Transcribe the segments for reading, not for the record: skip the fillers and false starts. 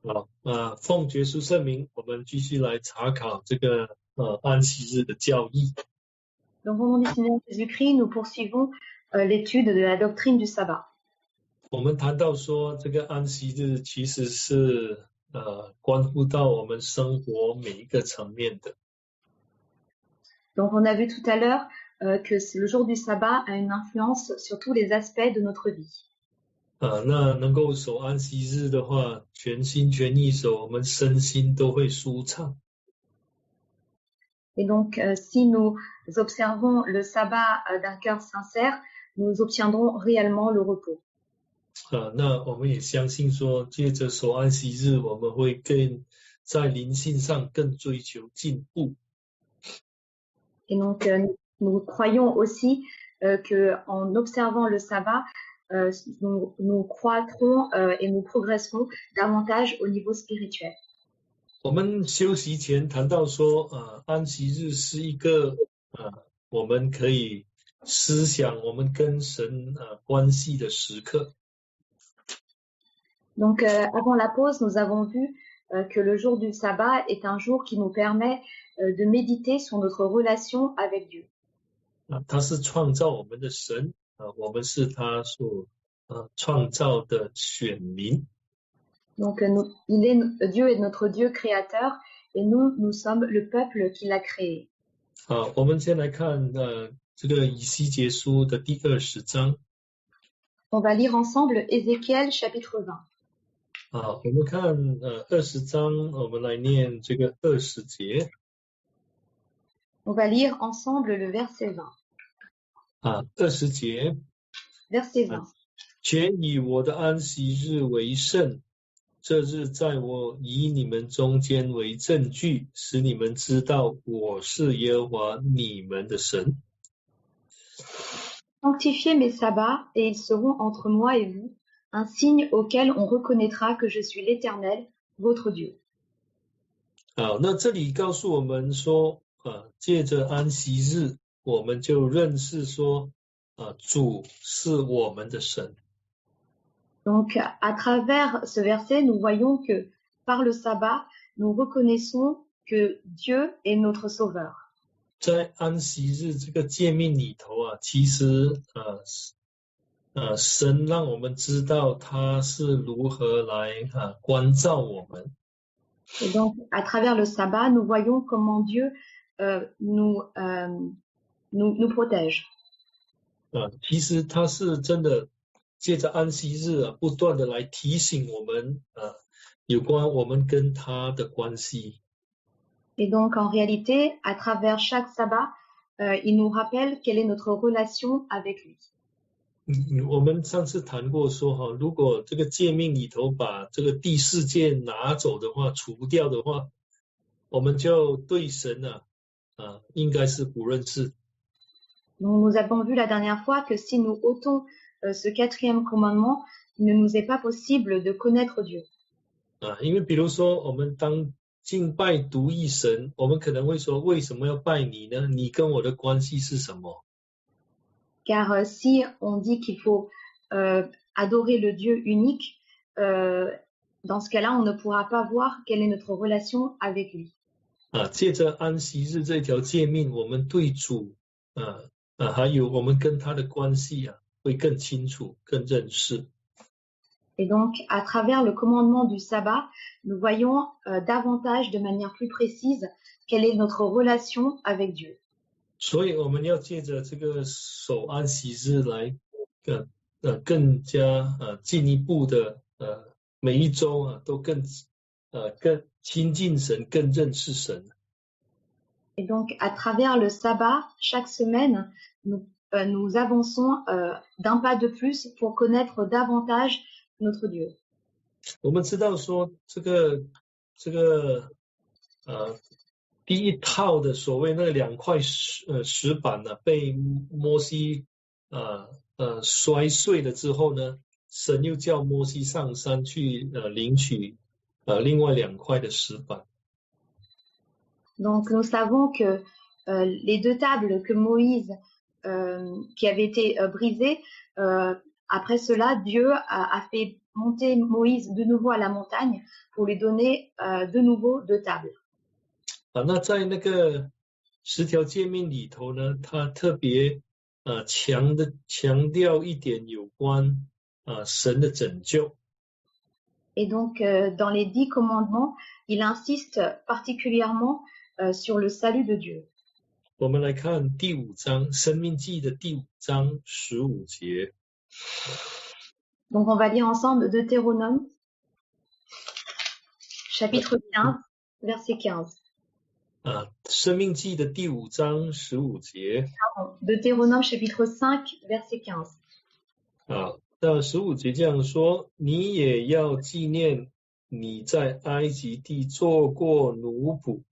好，奉耶稣圣名，我们继续来查考这个安息日的教义。Donc, au nom du Seigneur Jésus-Christ, nous poursuivons l'étude de la doctrine du sabbat. 我们谈到说，这个安息日其实是关乎到我们生活每一个层面的。Donc, on a vu tout à l'heure que le jour du sabbat a une influence sur tous les aspects de notre vie. 那能够守安息日的话，全心全意守，我们身心都会舒畅。Et donc, si nous observons le sabbat d'un cœur sincère, nous obtiendrons réellement le repos. 那我们也相信说，借着守安息日，我们会更在灵性上更追求进步。Et donc, nous croyons aussi qu'en observant le sabbat, nous croîtrons et nous progresserons davantage au niveau spirituel. 我们休息前谈到说，安息日是一个我们可以思想我们跟神关系的时刻。Donc, avant la pause, nous avons vu que le jour du sabbat est un jour qui nous permet de méditer sur notre relation avec Dieu. 他是创造我们的神，我们是他所创造的选民。Donc, Dieu est notre Dieu créateur et nous sommes le peuple qu'il a créé. 我们先来看这个以西结书的第20章。On va lire ensemble Ézéchiel chapitre 20. 我们看20章，我们来念这个20节。On va lire ensemble le verset 20. 20节。Verset 20. 且以我的安息日为圣，这日在我以你们中间为证据，使你们知道我是耶和华你们的神。Sanctifiez mes sabbats, et ils seront entre moi et vous, un signe auquel on reconnaîtra que je suis l'Éternel, votre Dieu. 那这里告诉我们说，借着安息日，我们就认识说，主是我们的神。Donc, à travers ce verset, nous voyons que par le sabbat, nous reconnaissons que Dieu est notre sauveur. 在安息日这个诫命里头其实神让我们知道他是如何来关照我们。Et donc, à travers le sabbat, nous voyons comment Dieu nous protège. 其实他是真的借着安息日不断的来提醒我们有关我们跟他的关系。Et donc, en réalité, à travers chaque sabbat, il nous rappelle quelle est notre relation avec lui. 我们上次谈过说如果这个诫命里头把这个第4诫拿走的话，除掉的话，我们就对神应该是不认识。Donc, nous avons vu la dernière fois que si nous ôtons ce 4e commandement, il ne nous est pas possible de connaître Dieu. 因为比如说我们当敬拜独一神，我们可能会说为什么要拜你呢？你跟我的关系是什么？ Car si on dit qu'il faut adorer le Dieu unique, dans ce cas-là, on ne pourra pas voir quelle est notre relation avec lui. 借着安息日这条诫命，我们对主还有我们跟他的关系会更清楚、更认识。Et donc, à travers le commandement du sabbat, nous voyons davantage, de manière plus précise, quelle est notre relation avec Dieu. 所以我们要借着这个守安息日来更加进一步的每一周都更亲近神，更认识神。 Et donc, à travers le sabbat, chaque semaine, nous avançons d'un pas de plus pour connaître davantage notre Dieu. 我们知道说这个第一套的所谓那2块石板被摩西摔碎了之后呢，神又叫摩西上山去领取另外2块的石板。 Donc, nous savons que les 2 tables que Moïse, qui avaient été brisées, après cela, Dieu a fait monter Moïse de nouveau à la montagne pour lui donner de nouveau 2 tables. 那在那个10条诫命里头呢，他特别强调一点有关神的拯救。Et donc, dans les 10 commandements, il insiste particulièrement sur le salut de Dieu. 我们来看第5章，申命记的第5章15节。Donc, on va lire ensemble Deutéronome, chapitre 15, verset 15. 申命记的第5章15节。Deutéronome, chapitre 5, verset 15. 到15节这样说：你也要纪念你在埃及地做过奴仆，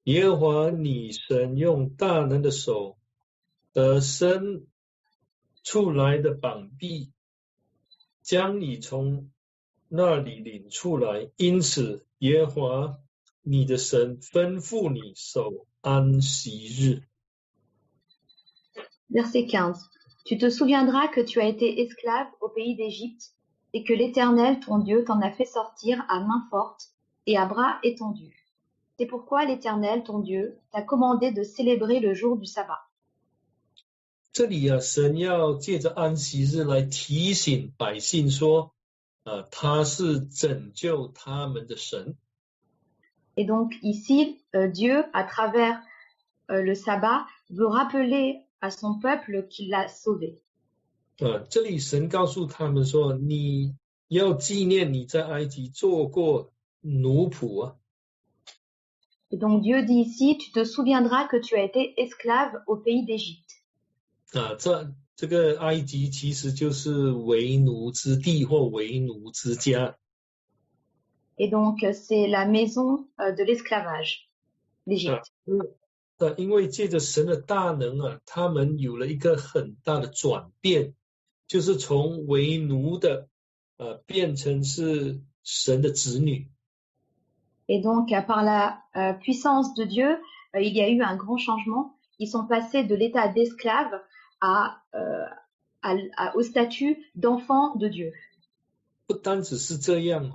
耶和华你神用大能的手伸出来的膀臂，将你从那里领出来。因此，耶和华你的神吩咐你守安息日。Verset 15. Tu te souviendras que tu as été esclave au pays d'Égypte et que l'Éternel, ton Dieu, t'en a fait sortir à main forte et à bras étendus. C'est pourquoi l'Éternel, ton Dieu, t'a commandé de célébrer le jour du sabbat. 这里神要借着安息日来提醒百姓说，他是拯救他们的神。Et donc ici, Dieu, à travers le sabbat, veut rappeler à son peuple qu'il l'a sauvé. 这里神告诉他们说，你要纪念你在埃及做过奴仆。Et donc Dieu dit ici, tu te souviendras que tu as été esclave au pays d'Égypte. 这个埃及其实就是为奴之地或为奴之家。Et donc c'est la maison de l'esclavage, l'Égypte. 因为借着神的大能他们有了一个很大的转变，就是从为奴的变成是神的子女。Et donc par la puissance de Dieu, il y a eu un grand changement. Ils sont passés de l'état d'esclave au statut d'enfant de Dieu. 不单只是这样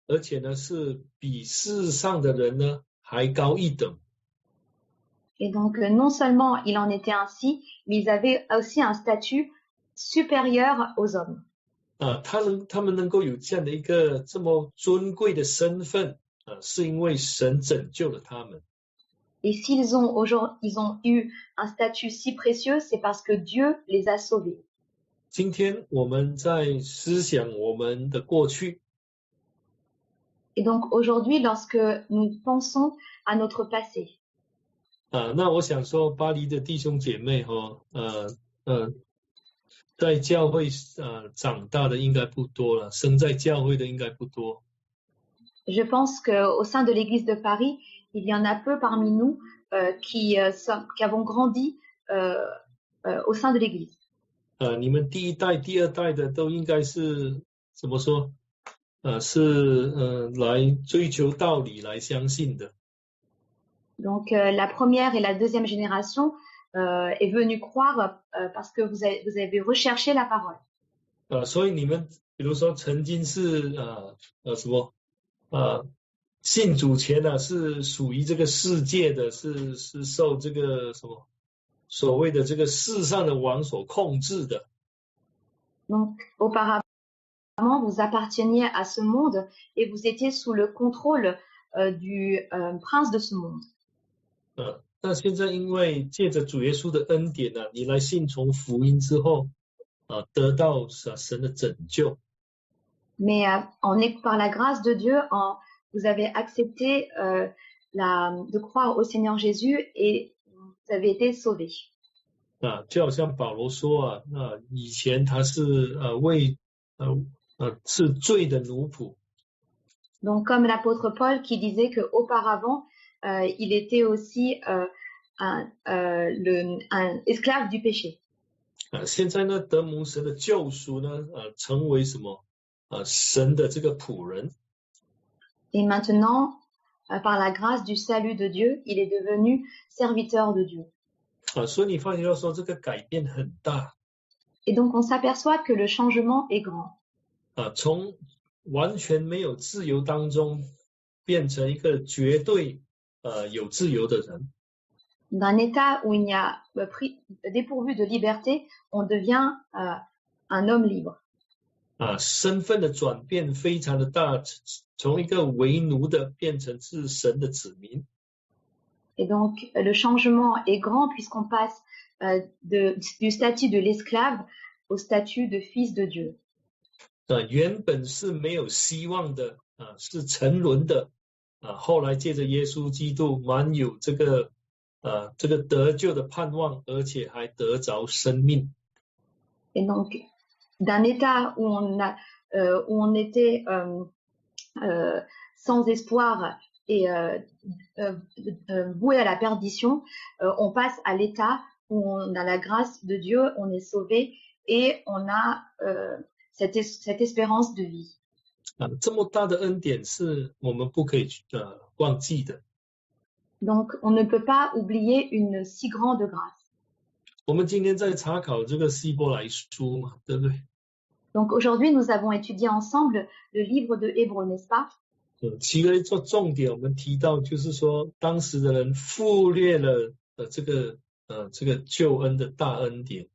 而且呢是比世上的人呢还高一等。Et donc, non seulement il en était ainsi, mais ils avaient aussi un statut supérieur aux hommes. 他们能够有这样的一个这么尊贵的身份是因为神拯救了他们。Et s'ils ont eu un statut si précieux, c'est parce que Dieu les a sauvés. 今天我们在思想我们的过去。Et donc aujourd'hui, lorsque nous pensons à notre passé. 那我想说，巴黎的弟兄姐妹在教会长大的应该不多了，生在教会的应该不多。Je pense qu'au sein de l'Église de Paris, il y en a peu parmi nous qui avons grandi au sein de l'Église. 你们第一代、第二代的都应该是怎么说？是来追求道理、来相信的。Donc la première et la deuxième génération est venue croire parce que vous avez recherché la parole. 所以你们比如说曾经是信主前是属于这个世界的，是受这个所谓的这个世上的王所控制的。Donc auparavant vous apparteniez à ce monde et vous étiez sous le contrôle du prince de ce monde. 那现在因为借着主耶稣的恩典你来信从福音之后得到神的拯救。Mais par la grâce de Dieu, vous avez accepté de croire au Seigneur Jésus et vous avez été sauvés. 就好像保罗说以前他是是罪的奴仆。Donc comme l'apôtre Paul qui disait que auparavant il était aussi un esclave du péché. 现在呢，得蒙神的救赎呢，成为什么？神的这个仆人。Et maintenant, par la grâce du salut de Dieu, il est devenu serviteur de Dieu. 所以你发觉到说这个改变很大。Et donc on s'aperçoit que le changement est grand. 从完全没有自由当中变成一个绝对有自由的人。D'un état où il n'y a dépourvu de liberté, on devient un homme libre. 身份的转变非常的大，从一个为奴的变成是神的子民。Et donc le changement est grand puisqu'on passe du statut de l'esclave au statut de fils de Dieu. 原本是没有希望的是沉沦的后来借着耶稣基督满有这个得救的盼望，而且还得着生命。Et donc d'un état où on était sans espoir et voué à la perdition, on passe à l'état où on a la grâce de Dieu, on est sauvé et on a cette espérance de vie. 这么大的恩典是我们不可以忘记的。Donc on ne peut pas oublier une si grande grâce. 我们今天在查考这个希伯来书嘛，对不对？ Donc aujourd'hui nous avons étudié ensemble le livre de Hébreux, n'est-ce pas? 其实做重点我们提到就是说当时的人忽略了这个救恩的大恩典。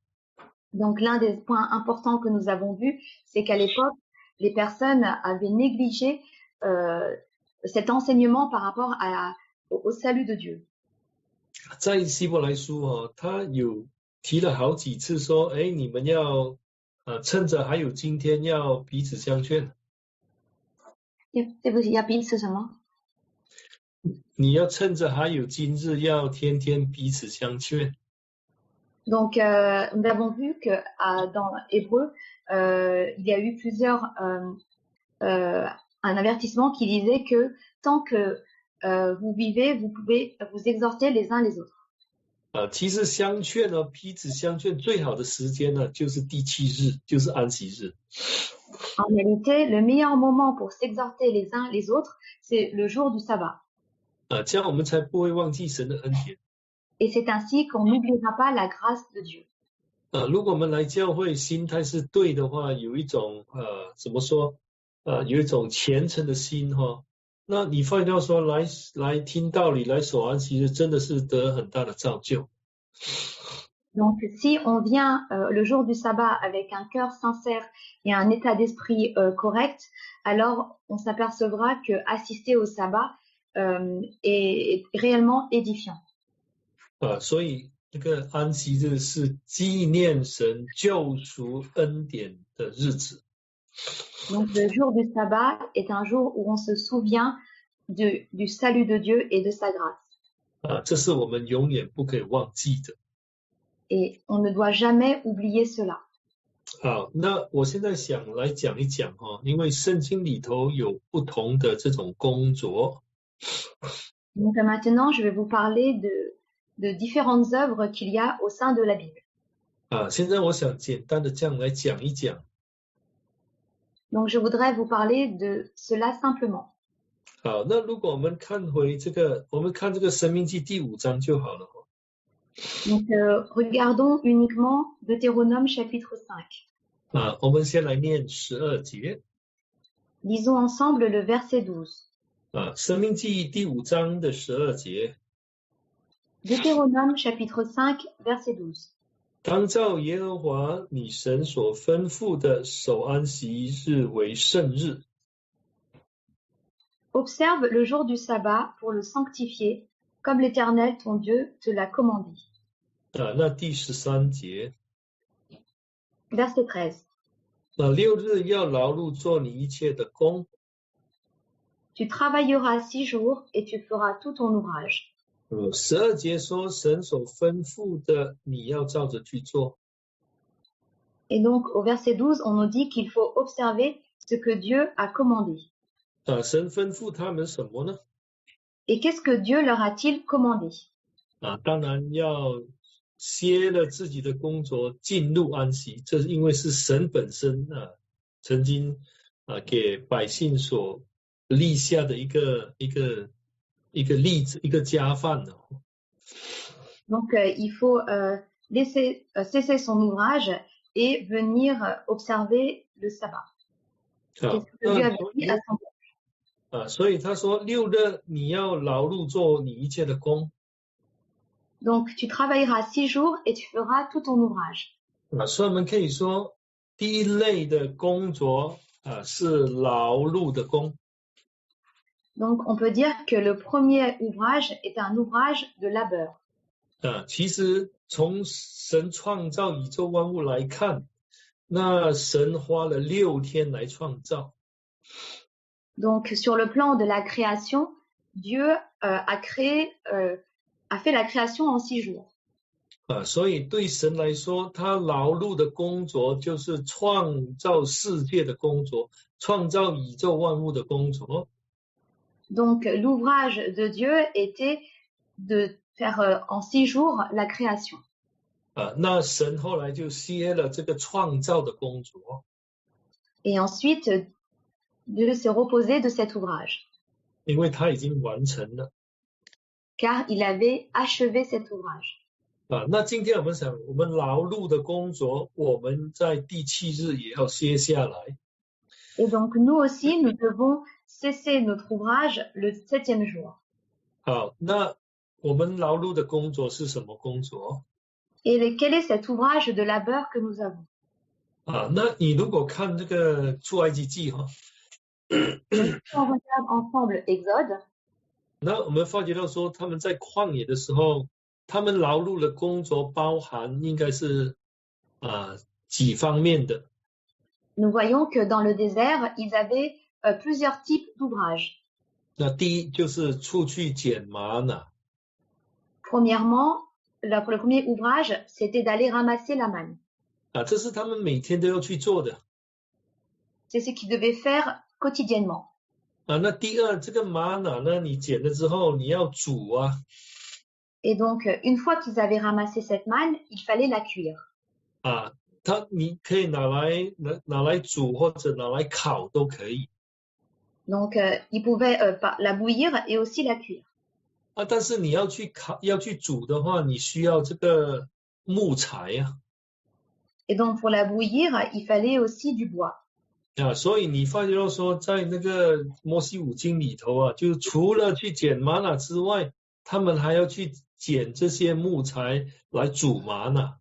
Donc l'un des points importants que nous avons vus, c'est qu'à l'époque, les personnes avaient négligé cet enseignement par rapport au salut de Dieu. 在希伯来书他有提了好几次说，你们要趁着还有今天要彼此相劝。是什么？你要趁着还有今日要天天彼此相劝。 Donc nous avons vu que dans Hébreux, il y a eu un avertissement qui disait que tant que vous vivez, vous pouvez vous exhorter les uns les autres. 其实相劝彼此相劝最好的时间呢，就是第7日，就是安息日。 En réalité, le meilleur moment pour s'exhorter les uns les autres, c'est le jour du sabbat. 这样我们才不会忘记神的恩典。 Et c'est ainsi qu'on n'oubliera pas la grâce de Dieu. 如果我们来教会心态是对的话，有一种怎么说有一种虔诚的心那你发现到说来听道理来守安息日，真的是得很大的造就。 Donc si on vient le jour du sabbat avec un cœur sincère et un état d'esprit correct, alors on s'apercevra que assister au sabbat est réellement édifiant. 所以这个安息日是纪念神救赎恩典的日子。 Donc le jour du sabbat est un jour où on se souvient du salut de Dieu et de sa grâce. 这是我们永远不可以忘记的。 Et on ne doit jamais oublier cela. 好，那我现在想来讲一讲因为圣经里头有不同的这种工作。 Donc maintenant, je vais vous parler de différentes œuvres qu'il y a au sein de la Bible. 现在我想简单的这样来讲一讲。 Donc je voudrais vous parler de cela simplement. 好，那如果我们看回我们看这个申命记第5章就好了。 Donc regardons uniquement Deutéronome chapitre 5. 我们先来念12节。 Lisons ensemble le verset 12. 申命记第5章的12节。 Deutéronome chapitre 5 verset 12. 当照耶和华你神所吩咐的守安息日为圣日。 Observe le jour du sabbat pour le sanctifier, comme l'Éternel ton Dieu te l'a commandé. 那第13节。 Verset 13. 6日要劳碌做你一切的工。 Tu travailleras 6 jours et tu feras tout ton ouvrage. 12节说神所吩咐的你要照着去做。 Et donc au verset 12, on nous dit qu'il faut observer ce que Dieu a commandé. 神吩咐他们什么呢？ Et qu'est-ce que Dieu leur a-t-il commandé? 当然要歇了自己的工作进入安息，这是因为是神本身曾经给百姓所立下的一个例子，一个家范。 Donc il faut cesser son ouvrage et venir observer le sabbat. C'est ce que Dieu avait dit à son peuple. 所以他说6日你要劳碌做你一切的工。Donc tu travailleras 6 jours et tu feras tout ton ouvrage. 所以我们可以说第一类的工作是劳碌的工。Donc on peut dire que le premier ouvrage est un ouvrage de labeur. 其实从神创造宇宙万物来看，那神花了6天来创造。Donc sur le plan de la création, Dieu a fait la création en 6 jours. 所以对神来说，他劳碌的工作就是创造世界的工作，创造宇宙万物的工作。Donc l'ouvrage de Dieu était de faire en 6 jours la création. 那神后来就歇了这个创造的工作。Et ensuite, Dieu s'est reposé de cet ouvrage. 因为他已经完成了。Car il avait achevé cet ouvrage. 那今天我们想，我们劳碌的工作，我们在第7日也要歇下来。Et donc nous aussi, nous devons cesser notre ouvrage le 7e jour. 好，那我们劳碌的工作是什么工作？ Et quel est cet ouvrage de labeur que nous avons? 那你如果看这个出埃及记哈， On regarde ensemble Exode. 那我们发觉到说，他们在旷野的时候，他们劳碌的工作包含应该是几方面的。Nous voyons que dans le désert, ils avaient plusieurs types d'ouvrages. 那第一就是出去捡玛瑙。Premièrement, le premier ouvrage, c'était d'aller ramasser la manne. 这是他们每天都要去做的。C'est ce qu'ils devaient faire quotidiennement. 那第二，这个玛瑙呢，你捡了之后你要煮啊。Et donc, une fois qu'ils avaient ramassé cette manne, il fallait la cuire. 你可以拿来煮或者拿来烤都可以。Donc, ils pouvaient la bouillir et aussi la cuire. 但是你要去烤要去煮的话，你需要这个木材啊。Et donc, pour la bouillir, il fallait aussi du bois. 所以你发觉到说，在那个摩西五经里头啊，就除了去捡玛瑙之外，他们还要去捡这些木材来煮玛瑙。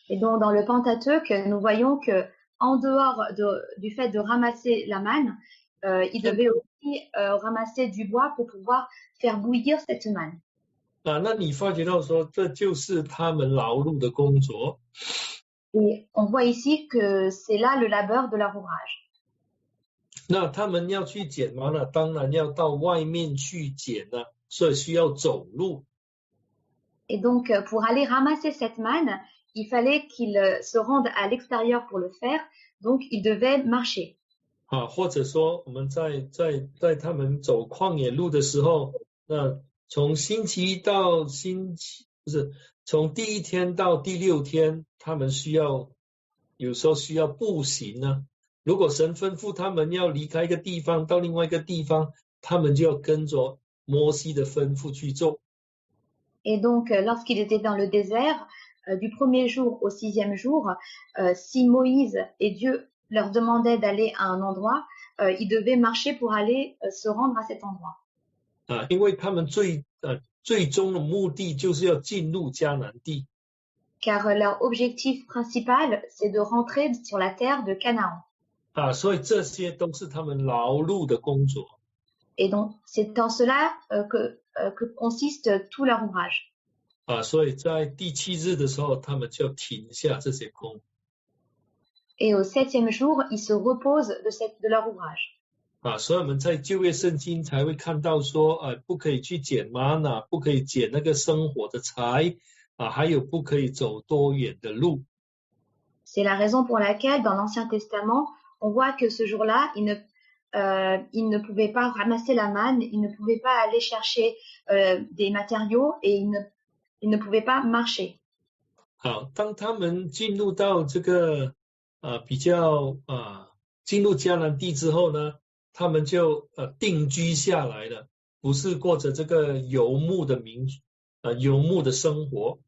Et donc, dans le Pentateuque, nous voyons que, en dehors du fait de ramasser la manne, ils devaient aussi ramasser du bois pour pouvoir faire bouillir cette manne. 那你发觉到说，这就是他们劳碌的工作。Et on voit ici que c'est là le labeur de leur ouvrage. 那他们要去捡玛瑙，当然要到外面去捡了，所以需要走路。Et donc, pour aller ramasser cette manne, il fallait qu'ils se rendent à l'extérieur pour le faire, donc ils devaient marcher. 或者说我们在他们走旷野路的时候，那从星期一到从第1天到第6天，他们有时候需要步行呢。如果神吩咐他们要离开一个地方到另外一个地方，他们就要跟着摩西的吩咐去做。Et donc, lorsqu'ils étaient dans le désert, du premier jour au 6e jour, si Moïse et Dieu leur demandaient d'aller à un endroit, ils devaient marcher pour aller se rendre à cet endroit. 因为他们最终的目的就是要进入迦南地。Car leur objectif principal, c'est de rentrer sur la terre de Canaan. 所以这些都是他们劳碌的工作。Et donc, c'est en cela que consiste tout leur ouvrage. 所以在第7日的时候，他们就停下这些工。Et au 7e jour, ils se reposent de leur ouvrage. 所以我们在旧约圣经才会看到说，不可以去捡玛瑙，不可以捡那个生活的柴，还有不可以走多远的路。C'est la raison pour laquelle, dans l'Ancien Testament, on voit que ce jour-là, ils ne pouvaient pas ramasser la manne, ils ne pouvaient pas aller chercher des matériaux et ils ne pouvaient pas marcher. 当他们进入到这个比较进入迦南地之后呢，他们就定居下来了，不是过着这个游牧的生活。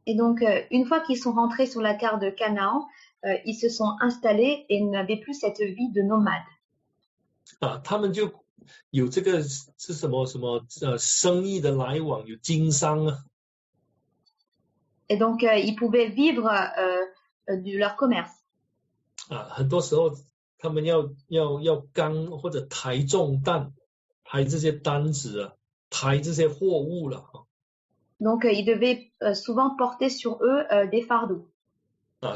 Et donc, une fois qu'ils sont rentrés sur la terre de Canaan, ils se sont installés et n'avaient plus cette vie de nomade. 他们就有这个是什么生意的来往，有经商啊。Et donc, ils pouvaient vivre de leur commerce. 很多时候他们要扛或者抬重担，抬这些单子啊，抬这些货物了。Donc, ils devaient souvent porter sur eux des fardeaux.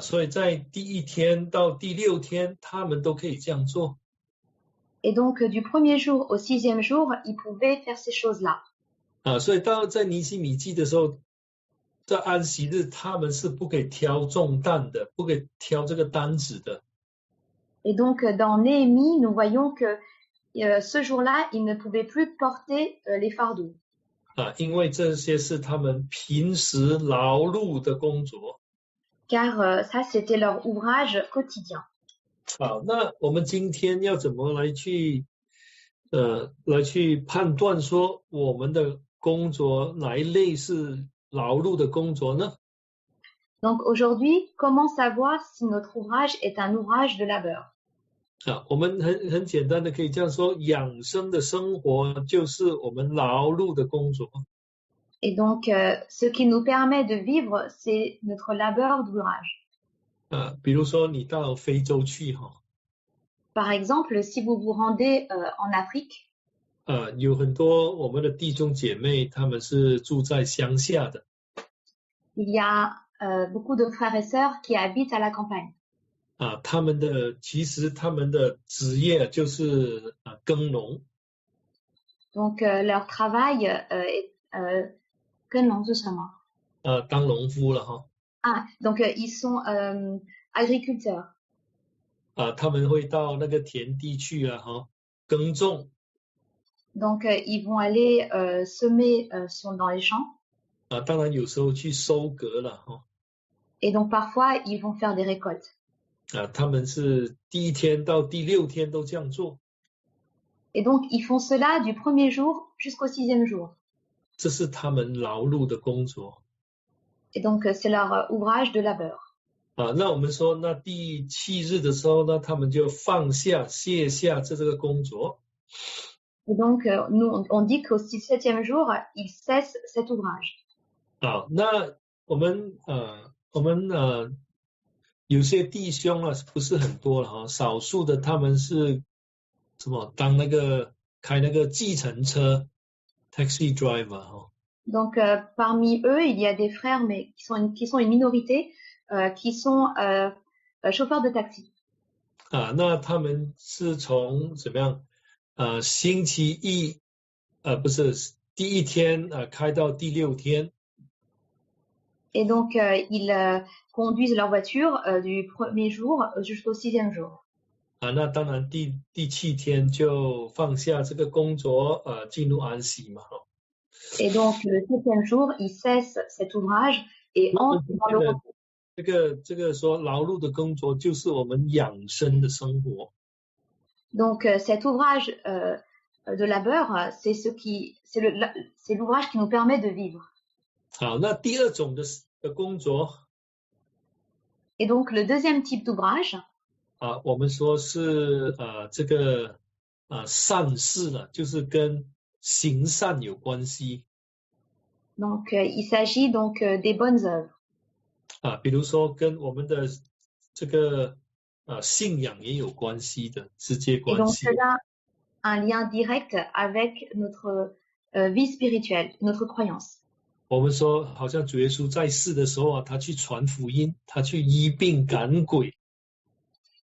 所以在第1天到第6天，他们都可以这样做。Et donc, du premier jour au 6e jour, ils pouvaient faire ces choses-là. 所以在尼希米记的时候，在安息日，他们是不可以挑重担的，不可以挑这个单子的。Et donc, dans Néhémie, nous voyons que ce jour-là, ils ne pouvaient plus porter les fardeaux. 因为这些是他们平时劳碌的工作。Car ça, c'était leur ouvrage quotidien. 好，那我们今天要怎么来去判断说我们的工作哪一类是劳碌的工作呢？ Donc aujourd'hui, comment savoir si notre ouvrage est un ouvrage de labeur? 我们很简单的可以这样说，养生的生活就是我们劳碌的工作。Et donc, ce qui nous permet de vivre, c'est notre labeur d'ouvrage. 比如说你到非洲去Par exemple, si vous vous rendez en Afrique, 有很多我们的弟兄姐妹，他们是住在乡下的。il y a beaucoup de frères et sœurs qui habitent à la campagne. 其实他们的职业就是耕农。Donc, leur travail est 耕农是什么？当农夫了donc ils sont agriculteurs. 他们会到那个田地去耕种。Donc, ils vont aller semer dans les champs. 当然有时候去收割了Et donc, parfois, ils vont faire des récoltes. 他们是第1天到第6天都这样做。Et donc, ils font cela du premier jour jusqu'au 6e jour. 这是他们劳碌的工作。Et donc, c'est leur ouvrage de labeur. 那我们说，那第7日的时候呢，他们就放下、卸下这个工作。Et donc, nous, on dit qu'au 7e jour, ils cessent cet ouvrage. 那我们有些弟兄不是很多了少数的他们是什么当开那个计程车 taxi driver Donc, parmi eux, il y a des frères, mais qui sont une minorité, qui sont chauffeurs de taxi. 那他们是从怎么样星期一不是第1天开到第6天。Et donc, ils conduisent leur voiture du premier jour jusqu'au 6e jour. 那当然第7天就放下这个工作进入安息嘛 Et donc, le 7e jour, ils cessent cet ouvrage et entrent dans le repos. 这个说劳碌的工作就是我们养生的生活。Donc, cet ouvrage de labeur, c'est l'ouvrage qui nous permet de vivre. 好，那第2种的工作。Et donc, le deuxième type d'ouvrage. 我们说是这个善事了，就是跟行善有关系。Donc, il s'agit donc des bonnes œuvres. 比如说跟我们的这个信仰也有关系的，直接关系。Et donc, cela a un lien direct avec notre vie spirituelle, notre croyance. 我们说，好像主耶稣在世的时候他去传福音，他去医病赶鬼。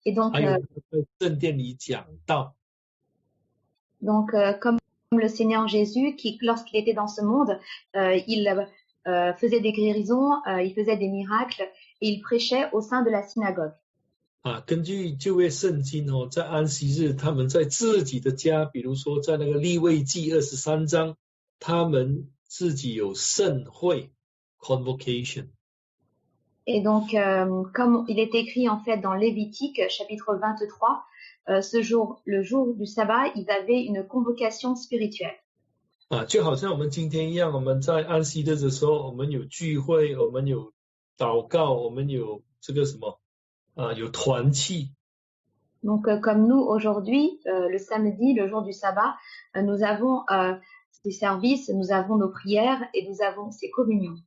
Et donc, 还有在圣殿里讲道。Donc, comme le Seigneur Jésus, qui, lorsqu'il était dans ce monde, il faisait des guérisons, il faisait des miracles et il prêchait au sein de la synagogue. 根据旧约圣经在安息日，他们在自己的家，比如说在那个利未记23章，他们自己有盛会 convocation. Et donc, comme il est écrit en fait dans Lévitique, chapitre 23, ce jour, le jour du sabbat, ils avaient une convocation spirituelle. 就好像我们今天一样，我们在安息日的时候，我们有聚会，我们有祷告，我们有这个什么有团契。Donc, comme nous aujourd'hui, le samedi, le jour du sabbat, nous avons ces services, nous avons nos prières et nous avons ces communions.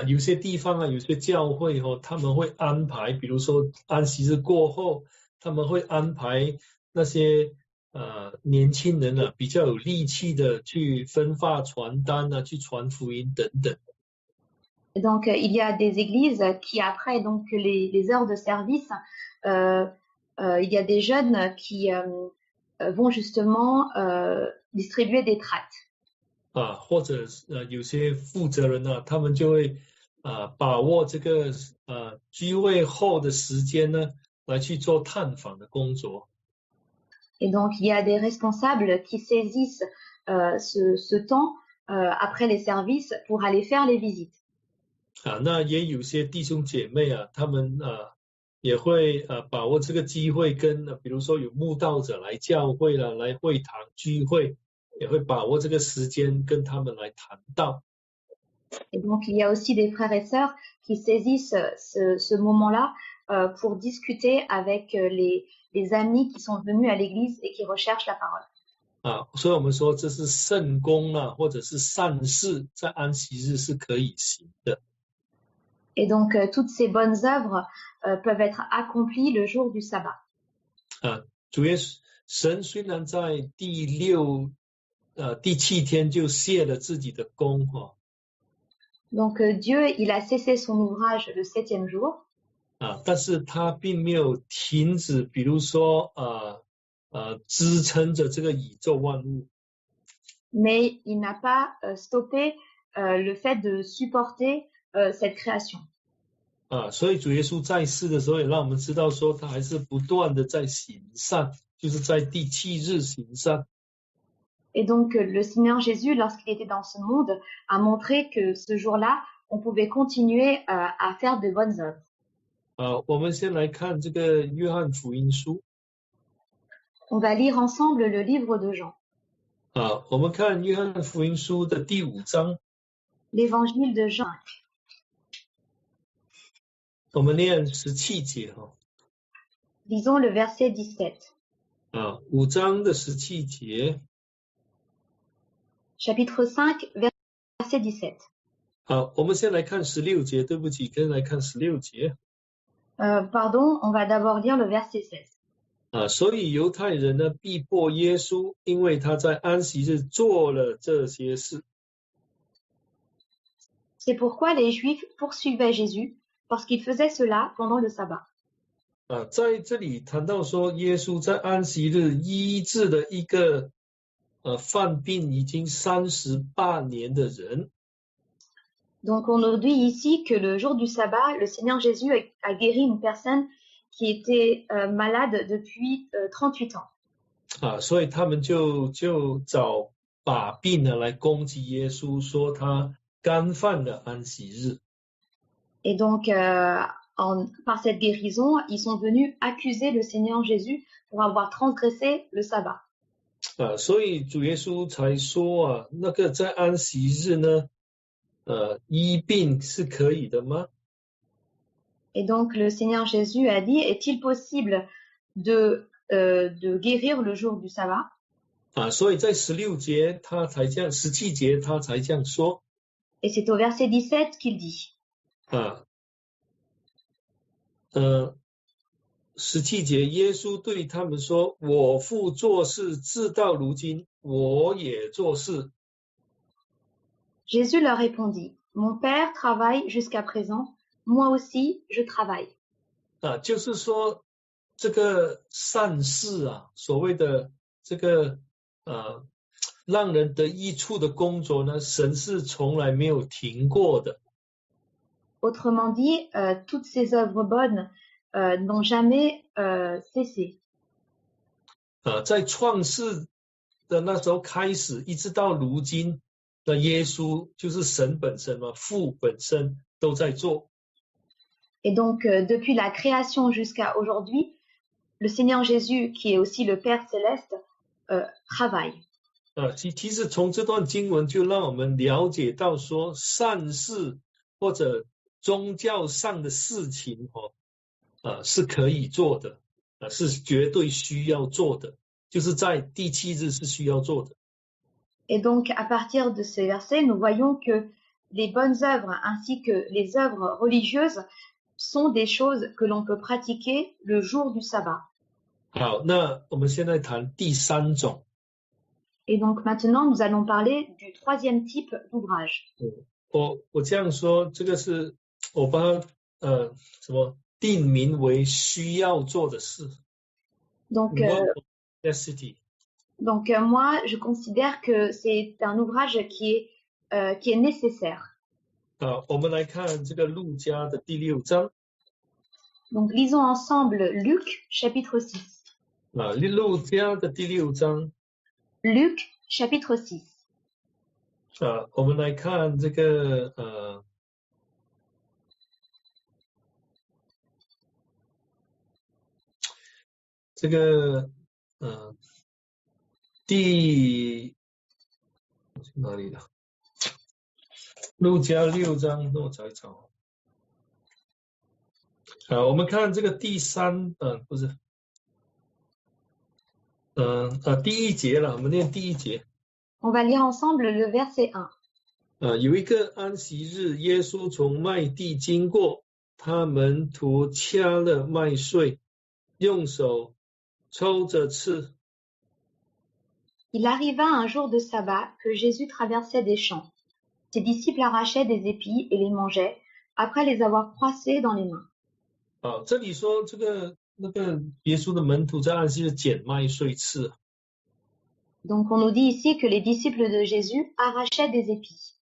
有些地方有些教会他们会安排，比如说安息日过后，他们会安排那些年轻人比较有力气的去分发传单去传福音等等。Donc, il y a des églises qui, après donc les heures de service, il y a des jeunes qui vont justement distribuer des tracts. 或者有些负责人他们就会把握这个聚会后的时间呢，来去做探访的工作。Et donc, il y a des responsables qui saisissent ce temps après les services pour aller faire les visites. 那也有些弟兄姐妹他们也会把握这个机会跟比如说有慕道者来教会啦，来会堂聚会，也会把握这个时间跟他们来谈道。Et donc, il y a aussi des frères et sœurs qui saisissent ce moment-là pour discuter avec les amis qui sont venus à l'église et qui recherchent la parole. 所以我们说这是圣工或者是善事，在安息日是可以行的。Et donc, toutes ces bonnes œuvres peuvent être accomplies le jour du sabbat. 主耶稣神虽然在第7天就卸了自己的功Donc, Dieu, il a cessé son ouvrage le 7e jour. 但是他并没有停止，比如说支撑着这个宇宙万物。Mais il n'a pas stoppé le fait de supporter cette création. 所以主耶稣在世的时候，也让我们知道说，他还是不断的在行善，就是在第7日行善。Et donc, le Seigneur Jésus, lorsqu'il était dans ce monde, a montré que ce jour-là, on pouvait continuer à faire de bonnes œuvres. 我们先来看这个约翰福音书。On va lire ensemble le livre de Jean. 我们看约翰福音书的第5章。L'évangile de Jean. 我们念17节Lisons le verset 17. 5章的17节。Chapitre 5, verset 17. 我们先来看16节，对不起，先来看16节。Pardon, on va d'abord lire le verset 16. 所以犹太人呢逼迫耶稣，因为他在安息日做了这些事。C'est pourquoi les Juifs poursuivaient Jésus, parce qu'il faisait cela pendant le sabbat. 在这里谈到说，耶稣在安息日医治了一个犯病已经38年的人。Donc on nous dit ici que le jour du sabbat, le Seigneur Jésus a guéri une personne qui était malade depuis 38 ans. 所以他们就找把柄呢来攻击耶稣，说他干犯了安息日。Et donc par cette guérison, ils sont venus accuser le Seigneur Jésus pour avoir transgressé le sabbat. 所以主耶稣才说那个在安息日呢医病是可以的吗？ Et donc le Seigneur Jésus a dit, est-il possible de guérir le jour du sabbat? 所以在17节他才这样说。Et c'est au verset 17 qu'il dit. 17节，耶稣对他们说：“我父做事，直到如今，我也做事。” Jésus leur répondit, Mon Père travaille jusqu'à présent, moi aussi je travaille. 就是说这个善事所谓的这个让人得益处的工作呢，神是从来没有停过的。Autrement dit, toutes ces œuvres bonnes n'ont jamais cessé. 在创世的那时候开始，一直到如今，那耶稣就是神本身父本身都在做。Et donc, depuis la création jusqu'à aujourd'hui, le Seigneur Jésus, qui est aussi le Père céleste, travaille. 其实从这段经文就让我们了解到说，善事或者宗教上的事情是可以做的，是绝对需要做的，就是在第7日是需要做的。Et donc, à partir de ces versets, nous voyons que les bonnes œuvres ainsi que les œuvres religieuses sont des choses que l'on peut pratiquer le jour du sabbat. 好，那我们现在谈第3种。Et donc maintenant, nous allons parler du 3e type d'ouvrage. 我这样说，这个是我把它定名为需要做的事。Donc, moi, je considère que c'est un ouvrage qui est nécessaire. 我们来看这个路加的第6章。Donc, lisons ensemble Luc, chapitre 6. 路加的第6章。Luc, chapitre 6. 我们来看这个哪里了？路加6章，那我找一找。我们看这个第3，不是，第1节了，我们念第1节。On va lire ensemble le verset 1. 有一个安息日，耶稣从麦地经过，他门徒掐了麦穗，用手抽着吃。Il arriva un jour de sabbat que Jésus traversait des champs. Ses disciples arrachaient des épis et les mangeaient, après les avoir froissés dans les mains. 这里说那个耶稣的门徒在安息日捡麦穗吃。Donc on nous dit ici que les disciples de Jésus arrachaient des épis.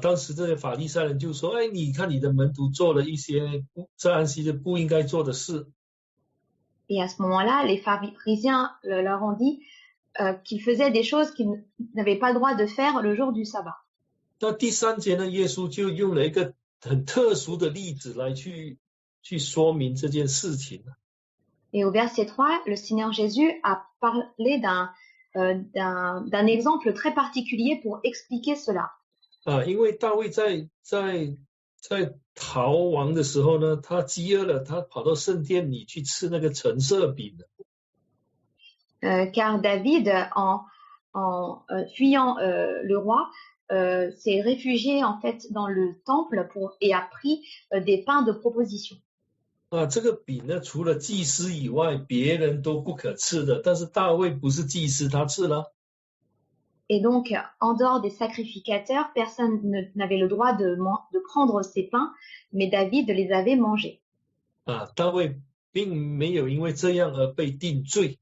当时这些法利赛人就说：“哎，你看你的门徒做了一些在安息日不应该做的事。” Et à ce moment-là, les pharisiens leur ont dit qu'ils faisaient des choses qu'ils n'avaient pas le droit de faire le jour du sabbat. 那第3节呢，耶稣就用了一个很特殊的例子来去说明这件事情。Et au verset 3, le Seigneur Jésus a parlé d'un exemple très particulier pour expliquer cela. 因为大卫在逃亡的时候呢，他饥饿了，他跑到圣殿里去吃那个陈设饼的。Car David, en fuyant le roi, s'est réfugié en fait dans le temple et a pris des pains de proposition. 这个饼呢，除了祭司以外，别人都不可吃的。但是大卫不是祭司，他吃了。Et donc, en dehors des sacrificateurs, personne n'avait le droit de prendre ces pains, mais David les avait mangés. 大卫并没有因为这样而被定罪。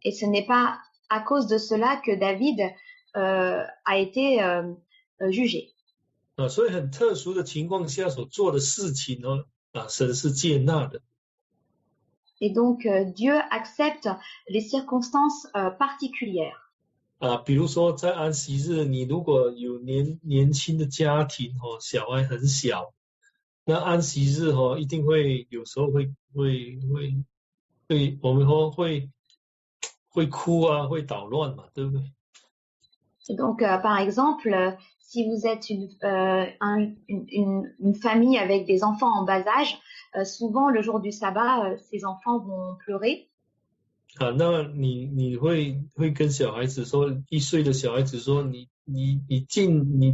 Et ce n'est pas à cause de cela que David a été jugé. 所以很特殊的情况下所做的事情呢，神是接纳的。Et donc, Dieu accepte les circonstances particulières. 比如说在安息日，你如果有年轻的家庭小孩很小，那安息日一定会有时候会我们会哭啊，会捣乱嘛，对不对？ Et donc, par exemple, si vous êtes une famille avec des enfants en bas âge, souvent le jour du sabbat, ces enfants vont pleurer. 那你会跟小孩子说，1岁的小孩子说，你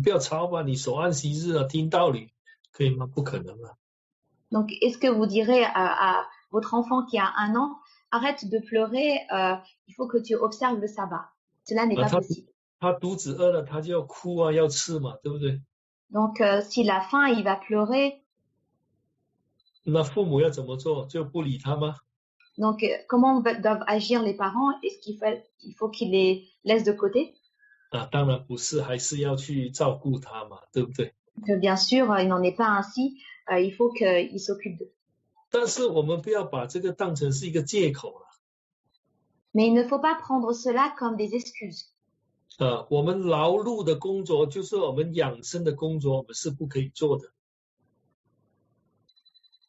不要吵吧，你守安息日啊，听道理，可以吗？不可能啊。Donc, est-ce que vous direz à votre enfant qui a 1 an, arrête de pleurer, il faut que tu observes le sabbat. Cela n'est pas possible. 他肚子饿了，他就要哭啊，要吃嘛，对不对？ Donc, s'il a faim, il va pleurer. 那父母要怎么做？就不理他吗？ Donc, comment doivent agir les parents? Est-ce qu'il faut qu'ils les laissent de côté? 当然不是，还是要去照顾他嘛，对不对？ Bien sûr, il n'en est pas ainsi. Il faut qu'il s'occupe d'eux. 但是我们不要把这个当成是一个借口了。 Mais il ne faut pas prendre cela comme des excuses. 我们劳碌的工作，就是我们养生的工作，我们是不可以做的。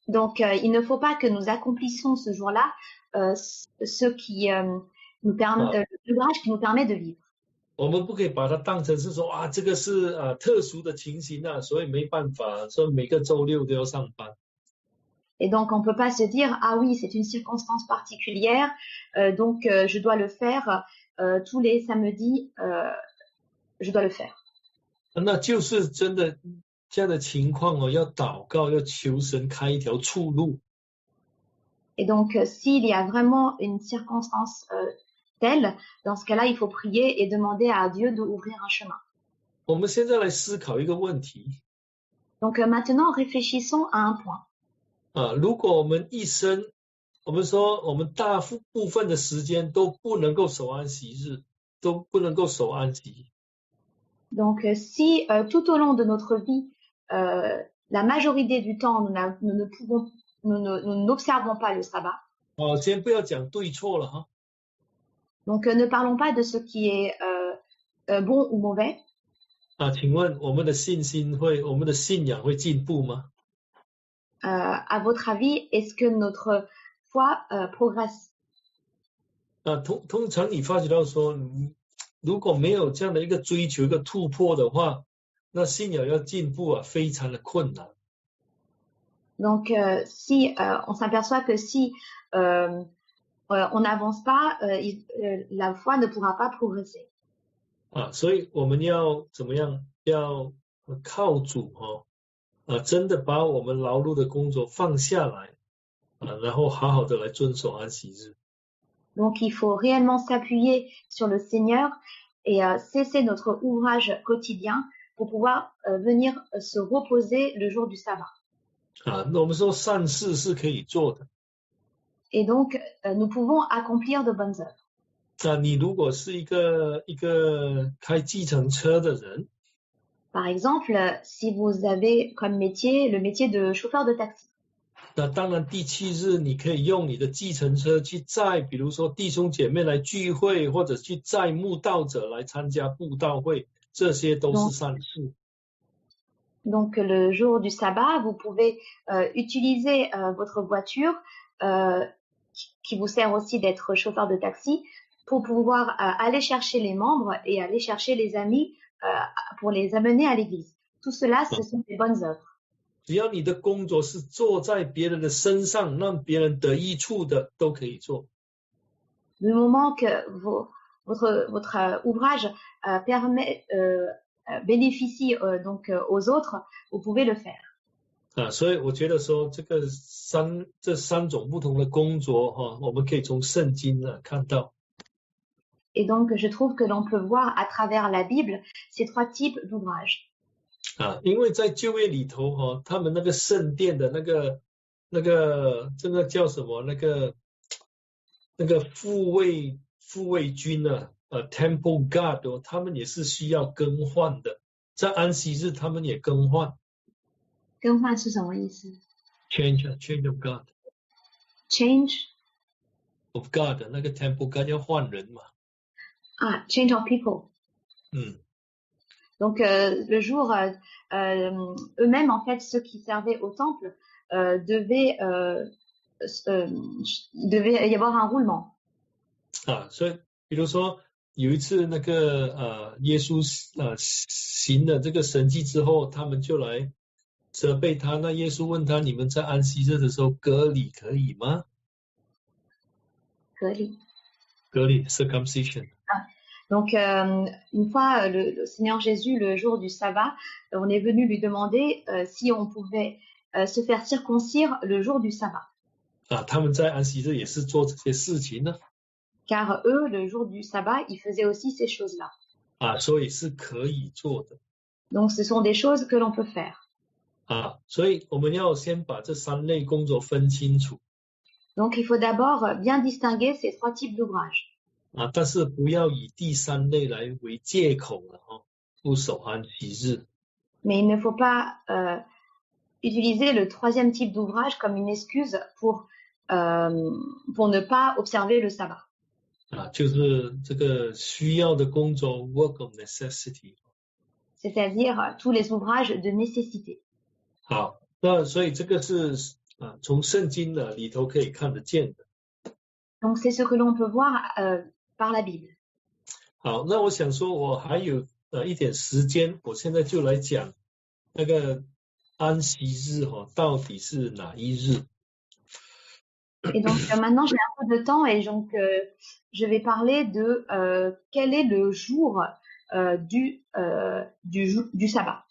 Donc, il ne faut pas que nous accomplissions ce jour-là ce qui nous permet, l'ouvrage qui nous permet de vivre. 我们不可以把它当成是说这个是特殊的情形所以没办法，说每个周6都要上班。Et donc, on peut pas se dire, ah oui, c'est une circonstance particulière, donc je dois le faire tous les samedis, je dois le faire. 那就是真的这样的情况哦，要祷告，要求神开一条出路。 Et donc, s'il y a vraiment une circonstance telle, dans ce cas-là, il faut prier et demander à Dieu d'ouvrir un chemin. 我们现在来思考一个问题 Donc maintenant, réfléchissons à un point. 啊，如果我们一生，我们说我们大部分的时间都不能够守安息日，都不能够守安息。 Donc, si tout au long de notre vie, la majorité du temps, nous n'observons pas le sabbat. 哦，先不要讲对错了哈。 Donc, ne parlons pas de ce qui est bon ou mauvais. 啊，请问我们的信心会，我们的信仰会进步吗？ À votre avis, est-ce que notre foi progresse? 通常你发觉到说，如果没有这样的一个追求、一个突破的话，那信仰要进步啊，非常的困难。 Donc, si on s'aperçoit que si on n'avance pas, la foi ne pourra pas progresser. 啊，所以我们要怎么样？要靠主真的把我们劳碌的工作放下来然后好好的来遵守安息日。 Donc, il faut réellement s'appuyer sur le Seigneur et cesser notre ouvrage quotidien pour pouvoir venir se reposer le jour du sabbat. 那我们说善事是可以做的。 Et donc, nous pouvons accomplir de bonnes œuvres. 你如果是一个开计程车的人， Par exemple, si vous avez comme métier le métier de chauffeur de taxi. 那当然第7日你可以用你的计程车去载，比如说弟兄姐妹来聚会，或者去载慕道者来参加布道会，这些都是善事。 Donc, le jour du sabbat, vous pouvez utiliser votre voiture qui vous sert aussi d'être chauffeur de taxi pour pouvoir aller chercher les membres et aller chercher les amis pour les amener à l'église. Tout cela, ce sont des bonnes œuvres. 只要你的工作是做在别人的身上，让别人得益处的，都可以做。 Du moment que votre ouvrage bénéficie donc aux autres, vous pouvez le faire. 所以我觉得说这三种不同的工作我们可以从圣经看到。 Et donc, je trouve que l'on peut voir à travers la Bible ces trois types d'ouvrages. 因为在旧约里头他们那个圣殿的那个这个叫什么？那个护卫军Temple Guard 他们也是需要更换的，在安息日他们也更换。更换是什么意思？ Change of guard. Change of guard 那个 Temple Guard 要换人嘛。change of people. Donc le jour, eux-mêmes en fait ceux qui servaient au temple devait y avoir un roulement. 所以比如说有一次那个耶稣行了这个神迹之后，他们就来责备他。那耶稣问他：你们在安息日的时候割礼可以吗？割礼 circumcision. Donc, une fois, le Seigneur Jésus, le jour du sabbat, on est venu lui demander si on pouvait se faire circoncire le jour du sabbat. 他们在安息日也是做这些事情呢。 Car eux, le jour du sabbat, ils faisaient aussi ces choses-là. 所以是可以做的。 Donc, ce sont des choses que l'on peut faire. 所以我们要先把这三类工作分清楚。 Donc, il faut d'abord bien distinguer ces trois types d'ouvrages. 但是不要以第三类来为借口了不守安息日。 Mais il ne faut pas utiliser le troisième type d'ouvrage comme une excuse pour ne pas observer le sabbat. 就是这个需要的工作 work of necessity. C'est-à-dire tous les ouvrages de nécessité. 好，那所以这个是从圣经里头可以看得见的。 Donc c'est ce que l'on peut voir par la Bible. 好，那我想说我还有一点时间，我现在就来讲那个安息日到底是哪一日？ Et donc maintenant j'ai un peu de temps et donc je vais parler de quel est le jour du sabbat.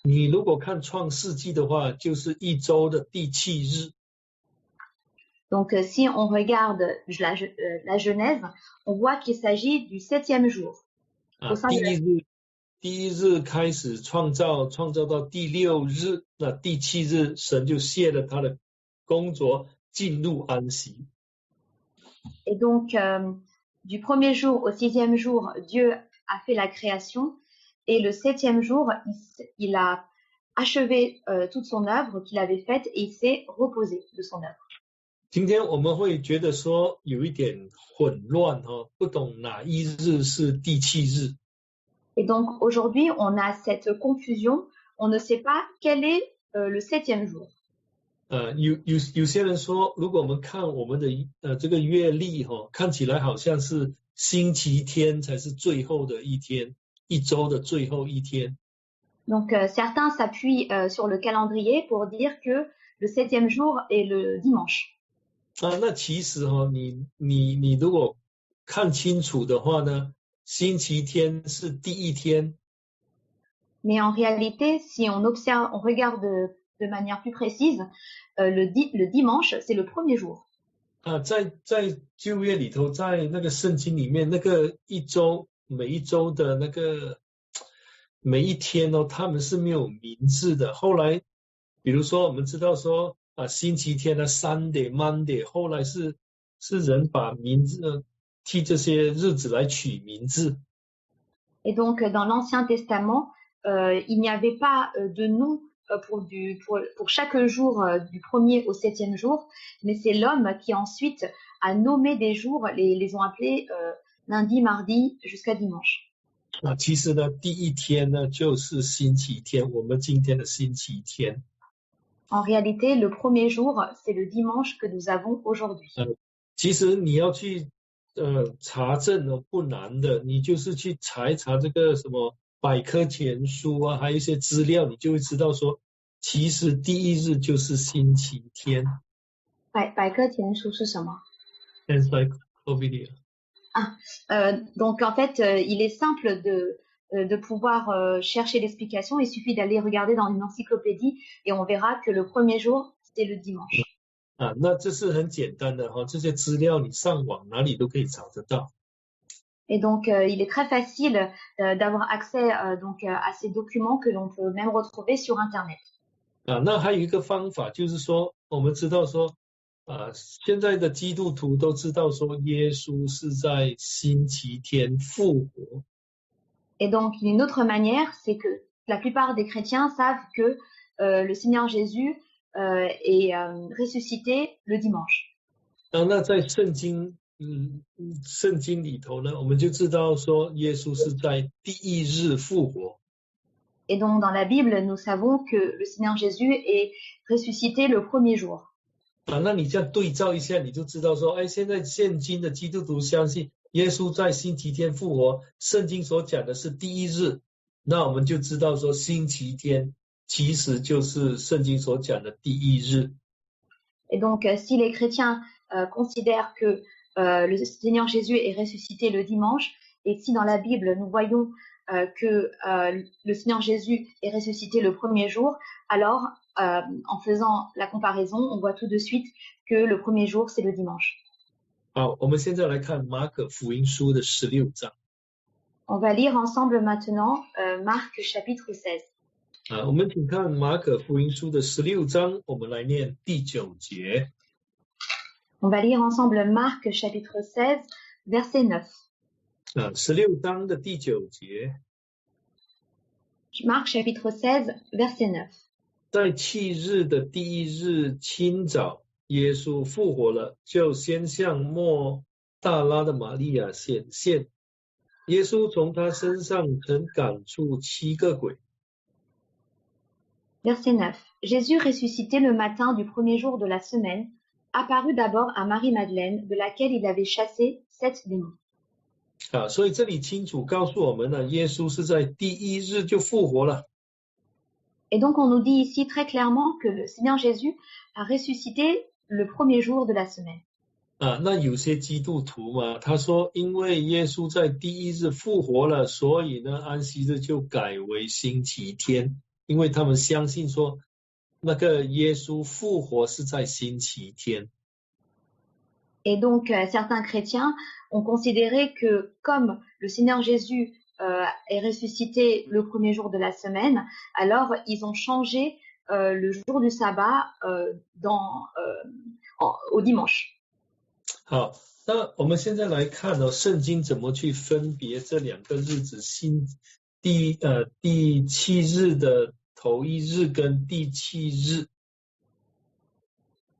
你如果看创世纪的话，就是一周的第7日。Donc si on regarde la Genèse, on voit qu'il s'agit du 7e jour. 第一日开始创造到第6日，那第7日神就卸了他的工作，进入安息。Et donc du 1er jour au 6e jour, Dieu a fait la création, et le 7e jour, il a achevé toute son œuvre qu'il avait faite et il s'est reposé de son œuvre. 今天我们会觉得说有一点混乱不懂哪一日是第7日。Et donc aujourd'hui, on a cette confusion, on ne sait pas quel est le 7e jour. 有些人说，如果我们看我们的这个月历看起来好像是星期天才是最后的一天，一周的最后一天。Donc certains s'appuient sur le calendrier pour dire que le 7e jour est le dimanche. 那其实你如果看清楚的话呢，星期天是第一天。Mais en réalité, si on observe, on regarde de manière plus précise, le dimanche, c'est le premier jour. 在旧约里头，在那个圣经里面，那个每一周的那个每一天他们是没有名字的。后来，比如说我们知道说星期天的 Sunday、Monday， 后来是人把名字替这些日子来取名字。Et donc dans l'Ancien Testament, il n'y avait pas de nom pour chaque jour du 1er au 7e jour, mais c'est l'homme qui ensuite a nommé des jours, les ont appelés lundi, mardi jusqu'à dimanche. 其实呢，第一天呢就是星期天，我们今天的星期天。En réalité, le premier jour, c'est le dimanche que nous avons aujourd'hui. 其实你要去查证不难的，你就是去查一查这个什么百科全书还有一些资料，你就会知道说，其实第一日就是星期天。百科全书是什么？ Encyclopedia。Donc en fait, il est simple de pouvoir chercher l'explication. Il suffit d'aller regarder dans une encyclopédie et on verra que le premier jour, c'est le dimanche. 那这是很简单的这些资料你上网哪里都可以找得到。Et donc, il est très facile d'avoir accès donc à ces documents que l'on peut même retrouver sur Internet. 那还有一个方法就是说，我们知道说现在的基督徒都知道说耶稣是在星期天复活。Et donc, une autre manière, c'est que la plupart des chrétiens savent que le Seigneur Jésus est ressuscité le dimanche. 那在圣经里头呢，我们就知道说耶稣是在第一日复活。Et donc, dans la Bible, nous savons que le Seigneur Jésus est ressuscité le premier jour. 那你这样对照一下，你就知道说，现在现今的基督徒相信耶稣在星期天复活，圣经所讲的是第一日，那我们就知道说星期天其实就是圣经所讲的第一日。Et donc, si les chrétiens considèrent que le Seigneur Jésus est ressuscité le dimanche, et si dans la Bible nous voyons que le Seigneur Jésus est ressuscité le premier jour, alors en faisant la comparaison, on voit tout de suite que le premier jour, c'est le dimanche. 好，我们现在来看马可福音书的16章。On va lire ensemble maintenant Marc chapitre 16. 我们请看马可福音书的16章，我们来念第9节。On va lire ensemble Marc chapitre 16, verset 9. 16章的第9节。Marc chapitre 16, verset 9. 在7日的第1日清早，耶稣复活了，就先向莫大拉的玛利亚显现。耶稣从他身上曾赶出7个鬼。Verset 9. Jésus ressuscité le matin du premier jour de la semaine, apparut d'abord à Marie-Madeleine, de laquelle il avait chassé 7 démons. 所以这里清楚告诉我们呢，耶稣是在第1日就复活了。Et donc on nous dit ici très clairement que le Seigneur Jésus a ressuscité le premier jour de la semaine. 那有些基督徒嘛，他说因为耶稣在第一日复活了，所以呢安息日就改为星期天，因为他们相信说那个耶稣复活是在星期天。Et donc, certains chrétiens ont considéré que comme le Seigneur Jésus est ressuscité le premier jour de la semaine, alors ils ont changé le jour du sabbat au dimanche. 好，那我们现在来看圣经怎么去分别这两个日子，第七日的头一日跟第七日。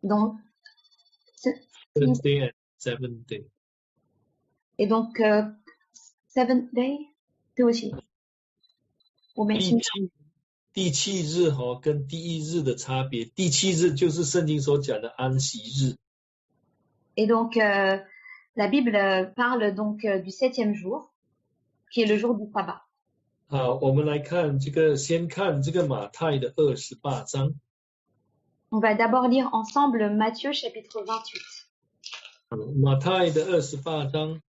Donc, Seventh day and seventh day. Et donc, seventh day, 对不起，我没听。第七日跟第一日的差别，第七日就是圣经所讲的安息日。Et donc, la Bible parle donc du 7e jour, qui est le jour du sabbat. 好，我们来看这个，先看这个马太的28章。On va d'abord lire ensemble Matthieu chapitre 28. 马太的28章。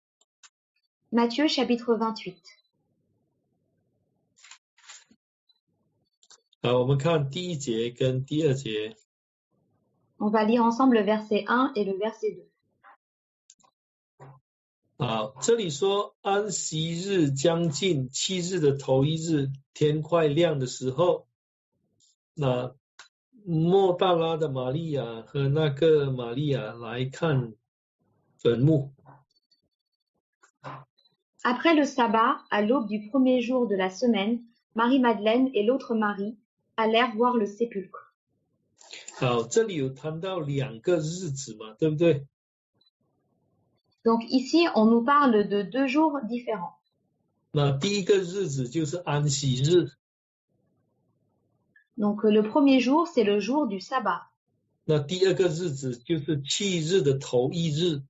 Matthieu chapitre 28. 好，我们看第一节跟第二节。On va lire ensemble le verset 1 et le verset 2. 好，这里说安息日将近，7日的头一日，天快亮的时候，那莫大拉的玛利亚和那个玛利亚来看坟墓。Après le sabbat, à l'aube du premier jour de la semaine, Marie-Madeleine et l'autre Marie allèrent voir le sépulcre. 好，这里有谈到2个日子嘛，对不对？ Donc ici, on nous parle de 2 jours différents. 那第一个日子就是安息日。Donc le premier jour, c'est le jour du sabbat. 那第二个日子就是7日的头一日。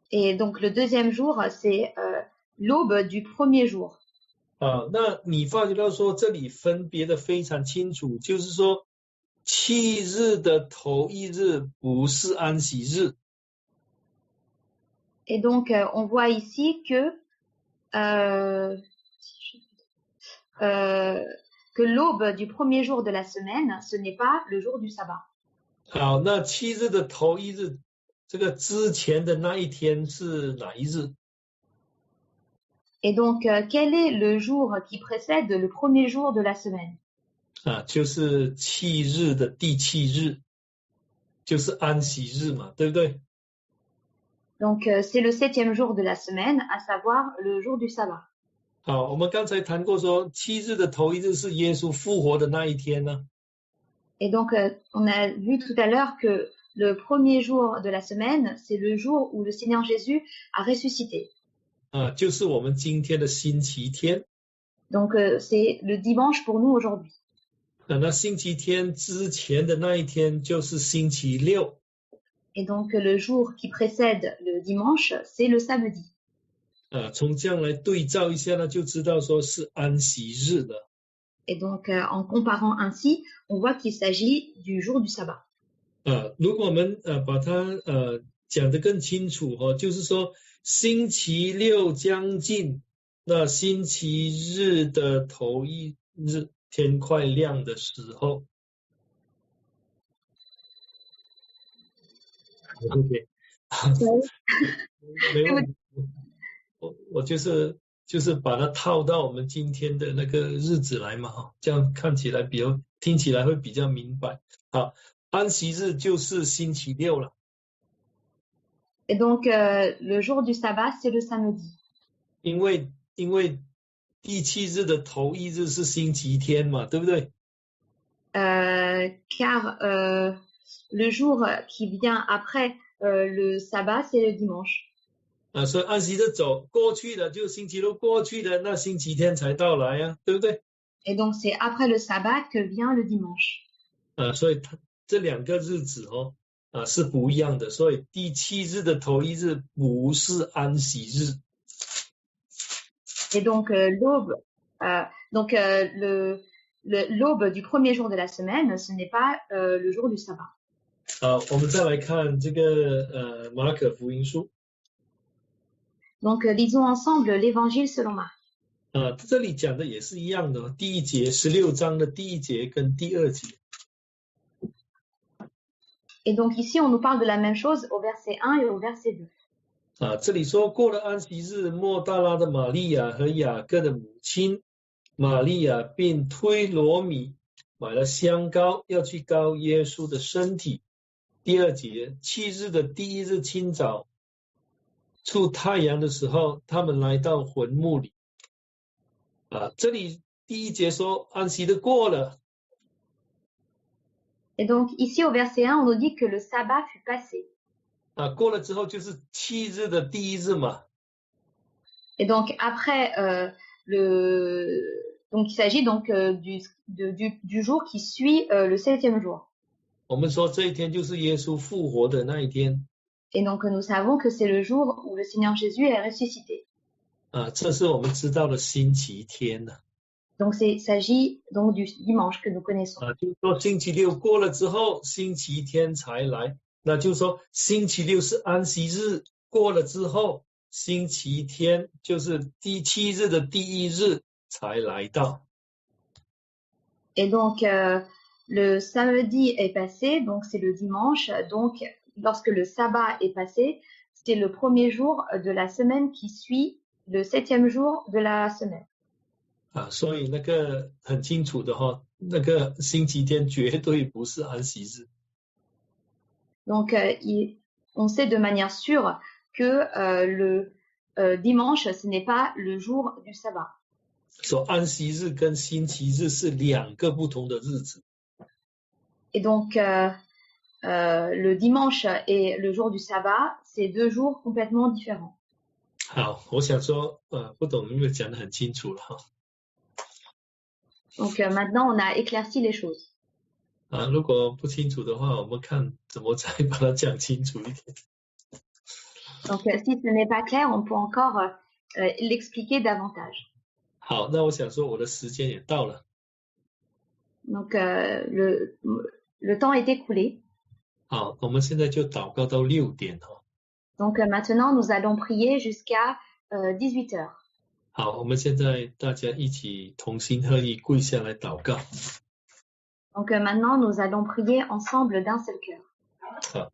Et donc le deuxième jour, c'est l'aube du premier jour. 那你发觉到说这里分别的非常清楚，就是说7日的头一日不是安息日。Et donc, on voit ici que l'aube du premier jour de la semaine, ce n'est pas le jour du sabbat. 好，那7日的头一日，这个之前的那一天是哪一日？ Et donc, quel est le jour qui précède le premier jour de la semaine? 就是7日的第7日，就是安息日嘛，对不对？ Donc, c'est le 7e jour de la semaine, à savoir le jour du sabbat. 好，我们刚才谈过说7日的头一日是耶稣复活的那一天呢。 Et donc, on a vu tout à l'heure que le premier jour de la semaine, c'est le jour où le Seigneur Jésus a ressuscité. 就是我们今天的星期天。 Donc, c'est le dimanche pour nous aujourd'hui. 那星期天之前的那一天就是星期六。 Et donc, le jour qui précède le dimanche, c'est le samedi. 从这样来对照一下呢，就知道说是安息日了。 Et donc, en comparant ainsi, on voit qu'il s'agit du jour du sabbat. 如果我们把它讲得更清楚就是说星期六将近，那星期日的头一日天快亮的时候。OK， 没问题。我就是把它套到我们今天的那个日子来嘛，这样看起来听起来会比较明白。好，安息日就是星期六了。 Et donc, le jour du sabbat, c'est le samedi. 因为第7日的头一日是星期天嘛，对不对？ Car le jour qui vient après le sabbat, c'est le dimanche. 所以安息日过去了，就星期六过去了，那星期天才到来啊，对不对？ Et donc, c'est après le sabbat que vient le dimanche. 所以这2个日子是不一样的，所以第7日的头一日不是安息日。 Et donc, l'aube, donc le l'aube du premier jour de la semaine, ce n'est pas le jour du sabbat. 好，我们再来看这个马可福音书。Donc, lisons ensemble l'évangile selon Marc. 这里讲的也是一样的，第一节16章的第一节跟第二节。Et donc ici, on nous parle de la même chose au verset 1 et au verset 2. 这里说过了安息日，莫大拉的玛利亚和雅各的母亲玛利亚并推罗米买了香膏，要去膏耶稣的身体。第二节，7日的第一日清早，出太阳的时候，他们来到坟墓里。这里第一节说安息日过了。Et donc ici au verset 1, on nous dit que le sabbat fut passé. 过了之后就是7日的第一日嘛。Et donc après donc il s'agit donc du jour qui suit le 7e jour. 我们说这一天就是耶稣复活的那一天。Et donc nous savons que c'est le jour où le Seigneur Jésus est ressuscité. 这是我们知道的星期天呢。Donc il s'agit donc du dimanche que nous connaissons. 就是说星期六过了之后，星期天才来。那就是说星期六是安息日，过了之后，星期天就是第7日的第一日才来到。Et donc le samedi est passé, donc c'est le dimanche. Donc lorsque le sabbat est passé, c'est le premier jour de la semaine qui suit le 7e jour de la semaine. 所以那个很清楚的哈，那个星期天绝对不是安息日。Donc on sait de manière sûre que le dimanche, ce n'est pas le jour du sabbat. 说安息日跟星期日是2个不同的日子。Et donc le dimanche et le jour du sabbat, c'est 2 jours complètement différents. 好，我想说不懂有没有讲得很清楚了哈。Donc maintenant, on a éclairci les choses. 如果不清楚的话，我们看怎么再把它讲清楚一点。Donc si ce n'est pas clair, on peut encore l'expliquer davantage. 好，那我想说我的时间也到了。Donc le temps est écoulé. 好，我们现在就祷告到6点哈。Donc maintenant, nous allons prier jusqu'à 18 heures. 好，我们现在大家一起同心合意跪下来祷告。Donc maintenant, nous allons prier ensemble d'un seul cœur. 好。